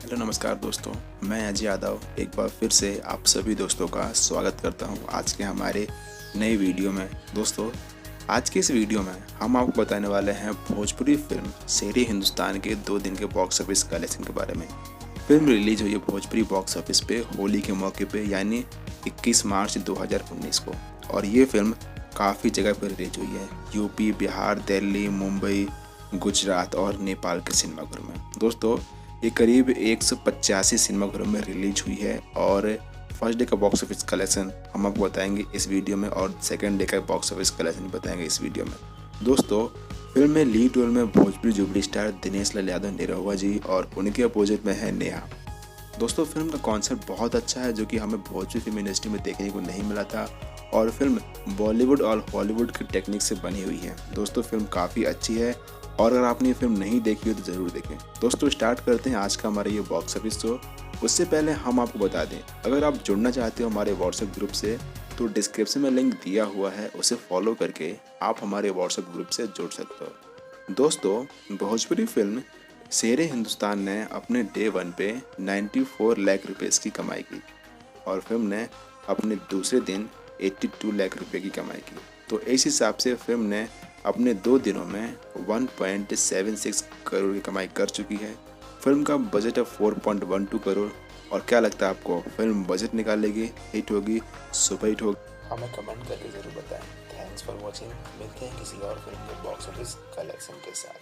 Hello नमस्कार दोस्तों, मैं अजय यादव एक बार फिर से आप सभी दोस्तों का स्वागत करता हूं आज के हमारे नए वीडियो में। दोस्तों, आज के इस वीडियो में हम आपको बताने वाले हैं भोजपुरी फिल्म शेरे हिंदुस्तान के 2 दिन के बॉक्स ऑफिस कलेक्शन के बारे में। फिल्म रिलीज हुई है भोजपुरी बॉक्स ऑफिस पे होली के मौके पे यानी 21 मार्च 2019 को, और ये फिल्म काफ़ी जगह पर रिलीज हुई है। यूपी, बिहार, दिल्ली, मुंबई, गुजरात और नेपाल के सिनेमाघरों में। दोस्तों, ये करीब 185 सिनेमाघरों में रिलीज हुई है और फर्स्ट डे का बॉक्स ऑफिस कलेक्शन हम आपको बताएंगे इस वीडियो में और सेकंड डे का बॉक्स ऑफिस कलेक्शन बताएंगे इस वीडियो में। दोस्तों, फिल्म में लीड रोल में भोजपुरी जुबली स्टार दिनेश लाल यादव निरहुआ जी और उनके अपोजिट में है नेहा। दोस्तों, फिल्म का कॉन्सेप्ट बहुत अच्छा है जो कि हमें भोजपुरी फिल्म इंडस्ट्री में देखने को नहीं मिला था, और फिल्म बॉलीवुड और हॉलीवुड की टेक्निक से बनी हुई है। दोस्तों, फिल्म काफ़ी अच्छी है और अगर आपने ये फिल्म नहीं देखी हो तो ज़रूर देखें। दोस्तों, स्टार्ट करते हैं आज का हमारा ये बॉक्स ऑफिस शो। उससे पहले हम आपको बता दें, अगर आप जुड़ना चाहते हो हमारे व्हाट्सएप ग्रुप से तो डिस्क्रिप्शन में लिंक दिया हुआ है, उसे फॉलो करके आप हमारे व्हाट्सएप ग्रुप से जुड़ सकते हो। दोस्तों, भोजपुरी फिल्म शेरे हिंदुस्तान ने अपने डे 1 पे 94 लाख रुपये की कमाई की और फिल्म ने अपने दूसरे दिन 82 लाख रुपये की कमाई की। तो इस हिसाब से फिल्म ने अपने 2 दिनों में 1.76 करोड़ की कमाई कर चुकी है। फिल्म का बजट है 4.12 करोड़। और क्या लगता है आपको, फिल्म बजट निकालेगी, हिट होगी, सुपर हिट होगी? हमें कमेंट करके ज़रूर बताएं। Thanks for watching. मिलते हैं किसी और फिल्म के बॉक्स ऑफिस कलेक्शन के साथ।